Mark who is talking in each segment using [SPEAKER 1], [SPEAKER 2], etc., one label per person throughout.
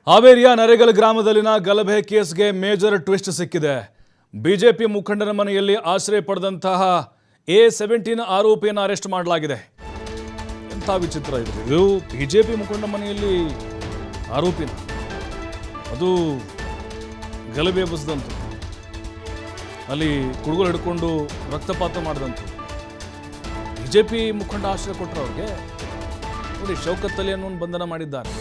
[SPEAKER 1] ಹಾವೇರಿಯ ನರೇಗಲ್ ಗ್ರಾಮದಲ್ಲಿನ ಗಲಭೆ ಕೇಸ್ಗೆ major twist ಸಿಕ್ಕಿದೆ. ಬಿಜೆಪಿ ಮುಖಂಡನ ಮನೆಯಲ್ಲಿ ಆಶ್ರಯ ಪಡೆದಂತಹ A17 ಆರೋಪಿಯನ್ನು ಅರೆಸ್ಟ್ ಮಾಡಲಾಗಿದೆ. ಎಂಥ ವಿಚಿತ್ರ ಇದು ಬಿಜೆಪಿ ಮುಖಂಡ ಮನೆಯಲ್ಲಿ ಆರೋಪಿನ ಅದು ಗಲಭೆ ಎಬ್ಬಿಸಿದಂತು, ಅಲ್ಲಿ ಕುಡುಗೋಲು ಹಿಡ್ಕೊಂಡು ರಕ್ತಪಾತ ಮಾಡಿದಂತು. ಬಿಜೆಪಿ ಮುಖಂಡ ಆಶ್ರಯ ಕೊಟ್ಟರು ಅವ್ರಿಗೆ. ನೋಡಿ, ಶೌಕತ್ ಅಲಿ ಅನ್ನೋನು ಬಂಧನ ಮಾಡಿದ್ದಾರೆ.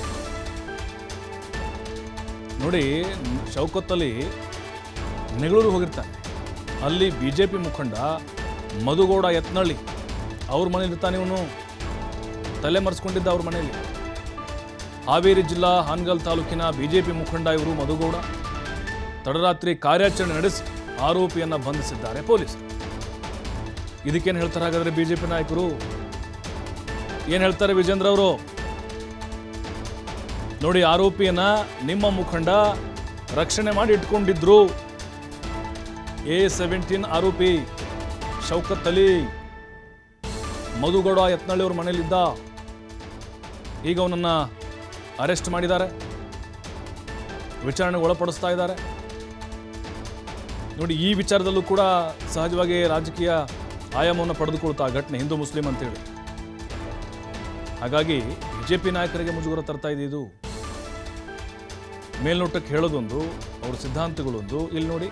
[SPEAKER 1] ನೋಡಿ, ಶೌಕತ್ ಅಲಿ ನೆಗಳೂರು ಹೋಗಿರ್ತಾನೆ. ಅಲ್ಲಿ ಬಿಜೆಪಿ ಮುಖಂಡ ಮಧುಗೌಡ ಯತ್ನಳ್ಳಿ ಅವ್ರ ಮನೇಲಿ ಇರ್ತಾನೆ. ಇವನು ತಲೆ ಮರೆಸ್ಕೊಂಡಿದ್ದ ಅವ್ರ ಮನೆಯಲ್ಲಿ. ಹಾವೇರಿ ಜಿಲ್ಲಾ ಹಾನಗಲ್ ತಾಲೂಕಿನ ಬಿಜೆಪಿ ಮುಖಂಡ ಇವರು ಮಧುಗೌಡ ತಡರಾತ್ರಿ ಕಾರ್ಯಾಚರಣೆ ನಡೆಸಿ ಆರೋಪಿಯನ್ನು ಬಂಧಿಸಿದ್ದಾರೆ ಪೊಲೀಸರು. ಇದಕ್ಕೇನು ಹೇಳ್ತಾರೆ ಹಾಗಾದ್ರೆ ಬಿಜೆಪಿ ನಾಯಕರು? ಏನು ಹೇಳ್ತಾರೆ ವಿಜೇಂದ್ರ ಅವರು? ನೋಡಿ, ಆರೋಪಿಯನ್ನ ನಿಮ್ಮ ಮುಖಂಡ ರಕ್ಷಣೆ ಮಾಡಿ ಇಟ್ಕೊಂಡಿದ್ರು. A17 ಆರೋಪಿ ಶೌಕತ್ ಅಲಿ ಮಧುಗೌಡ ಯತ್ನಳ್ಳಿ ಅವ್ರ ಮನೇಲಿದ್ದ. ಈಗ ಅವನನ್ನ ಅರೆಸ್ಟ್ ಮಾಡಿದ್ದಾರೆ, ವಿಚಾರಣೆಗೆ ಒಳಪಡಿಸ್ತಾ ಇದ್ದಾರೆ. ನೋಡಿ, ಈ ವಿಚಾರದಲ್ಲೂ ಕೂಡ ಸಹಜವಾಗಿ ರಾಜಕೀಯ ಆಯಾಮವನ್ನು ಪಡೆದುಕೊಳ್ತಾ ಘಟನೆ, ಹಿಂದೂ ಮುಸ್ಲಿಂ ಅಂತೇಳಿ. ಹಾಗಾಗಿ ಬಿಜೆಪಿ ನಾಯಕರಿಗೆ ಮುಜುಗರ ತರ್ತಾ ಇದೆ ಇದು. ಮೇಲ್ನೋಟಕ್ಕೆ ಹೇಳೋದೊಂದು, ಅವ್ರ ಸಿದ್ಧಾಂತಗಳೊಂದು. ಇಲ್ಲಿ ನೋಡಿ,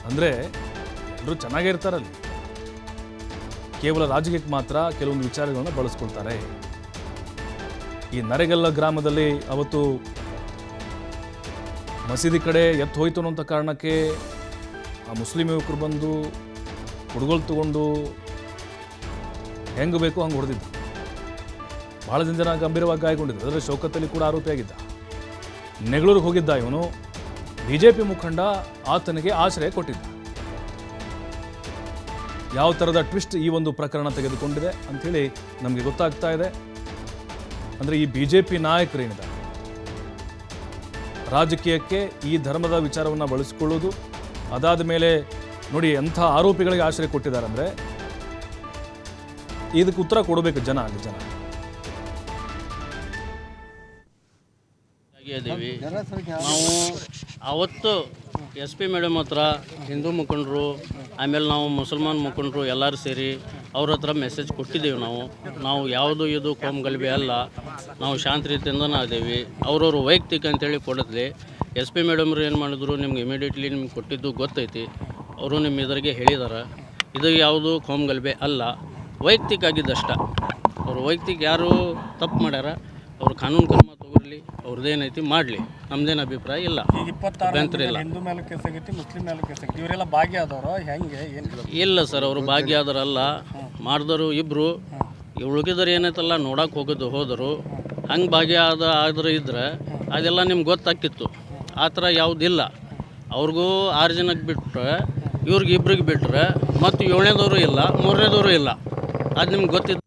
[SPEAKER 1] ಅಂದರೆ ಎಲ್ಲರೂ ಚೆನ್ನಾಗೇ ಇರ್ತಾರಲ್ಲಿ, ಕೇವಲ ರಾಜಕೀಯಕ್ಕೆ ಮಾತ್ರ ಕೆಲವೊಂದು ವಿಚಾರಗಳನ್ನು ಬಳಸ್ಕೊಳ್ತಾರೆ. ಈ ನರೇಗಲ್ಲ ಗ್ರಾಮದಲ್ಲಿ ಅವತ್ತು ಮಸೀದಿ ಕಡೆ ಎತ್ತು ಹೋಯ್ತು ಅನ್ನೋಂಥ ಕಾರಣಕ್ಕೆ ಆ ಮುಸ್ಲಿಂ ಯುವಕರು ಬಂದು ಕುಡುಗೋಲು ತಗೊಂಡು ಹೆಂಗೆ ಬೇಕೋ ಹಂಗೆ ಹೊಡೆದಿದ್ದು. ಭಾಳ ಜನ ಗಂಭೀರವಾಗಿ ಗಾಯಗೊಂಡಿದ್ದು. ಅದರಲ್ಲಿ ಶೌಕತ್ ಅಲಿ ಕೂಡ ಆರೋಪಿಯಾಗಿದ್ದ. ನೆಗಳೂರಿಗೆ ಹೋಗಿದ್ದ ಇವನು. ಬಿಜೆಪಿ ಮುಖಂಡ ಆತನಿಗೆ ಆಶ್ರಯ ಕೊಟ್ಟಿದ್ದ. ಯಾವ ಥರದ ಟ್ವಿಸ್ಟ್ ಈ ಒಂದು ಪ್ರಕರಣ ತೆಗೆದುಕೊಂಡಿದೆ ಅಂಥೇಳಿ ನಮಗೆ ಗೊತ್ತಾಗ್ತಾ ಇದೆ. ಅಂದರೆ ಈ ಬಿಜೆಪಿ ನಾಯಕರೇನಿದ್ದಾರೆ, ರಾಜಕೀಯಕ್ಕೆ ಈ ಧರ್ಮದ ವಿಚಾರವನ್ನು ಬಳಸಿಕೊಳ್ಳೋದು. ಅದಾದ ಮೇಲೆ ನೋಡಿ, ಎಂಥ ಆರೋಪಿಗಳಿಗೆ ಆಶ್ರಯ ಕೊಟ್ಟಿದ್ದಾರೆ ಅಂದರೆ ಇದಕ್ಕೆ ಉತ್ತರ ಕೊಡಬೇಕು ಜನ.
[SPEAKER 2] ನಾವು ಅವತ್ತು SP ಮೇಡಮ್ ಹತ್ರ ಹಿಂದೂ ಮುಖಂಡರು, ಆಮೇಲೆ ನಾವು ಮುಸಲ್ಮಾನ್ ಮುಖಂಡರು ಎಲ್ಲರೂ ಸೇರಿ ಅವ್ರ ಹತ್ರ ಮೆಸೇಜ್ ಕೊಟ್ಟಿದ್ದೇವೆ. ನಾವು ಯಾವುದು ಇದು ಕೋಮ್ ಗಲಭೆ ಅಲ್ಲ, ನಾವು ಶಾಂತ ರೀತಿಯಿಂದನೇ ಅದೇವಿ. ಅವ್ರವ್ರು ವೈಯಕ್ತಿಕ ಅಂತೇಳಿ ಕೊಡದ್ಲಿ. SP ಮೇಡಮ್ರು ಏನು ಮಾಡಿದ್ರು, ನಿಮ್ಗೆ ಇಮಿಡಿಯೇಟ್ಲಿ ನಿಮ್ಗೆ ಕೊಟ್ಟಿದ್ದು ಗೊತ್ತೈತಿ. ಅವರು ನಿಮ್ಮ ಎದುರಿಗೆ ಹೇಳಿದ್ದಾರೆ, ಇದು ಯಾವುದು ಕೋಮ್ ಗಲಭೆ ಅಲ್ಲ, ವೈಯಕ್ತಿಕ ಆಗಿದ್ದಷ್ಟ. ಅವರು ವೈಯಕ್ತಿಕ ಯಾರು ತಪ್ಪು ಮಾಡ್ಯಾರ, ಅವ್ರು ಕಾನೂನು ಕ್ರಮ ತಗೊಳ್ಳಿ, ಅವ್ರದ್ದೇನೈತಿ ಮಾಡಲಿ, ನಮ್ದೇನು ಅಭಿಪ್ರಾಯ ಇಲ್ಲ.
[SPEAKER 3] ಹಿಂದೂ ಮೇಲೆ ಕೇಸ್ ಆಗೈತಿ, ಮುಸ್ಲಿಂ ಮೇಲೆ ಕೇಸ್ ಆಗೈತಿ. ಇವರೆಲ್ಲ ಭಾಗಿಯಾದವರು ಹೆಂಗೆ ಏನು?
[SPEAKER 2] ಇಲ್ಲ ಸರ್, ಅವರು ಭಾಗಿಯಾದರಲ್ಲ, ಮಾಡಿದವರು ಇಬ್ಬರು. ಉಳ್ಕಿದ್ರು ಏನೈತಲ್ಲ ನೋಡಕ್ಕೆ ಹೋದರು. ಹಂಗೆ ಭಾಗಿಯಾದ್ರೆ ಇದ್ರೆ ಅದೆಲ್ಲ ನಿಮ್ಗೆ ಗೊತ್ತಾಕಿತ್ತು. ಆ ಥರ ಯಾವುದಿಲ್ಲ. ಅವ್ರಿಗೂ 6 ಜನಕ್ಕೆ ಬಿಟ್ಟರೆ, ಇವ್ರಿಗೆ ಇಬ್ರಿಗೆ ಬಿಟ್ಟರೆ ಮತ್ತು 7ನೇದವರು ಇಲ್ಲ, 3ನೇದವರು ಇಲ್ಲ. ಅದು ನಿಮ್ಗೆ ಗೊತ್ತಿತ್ತು.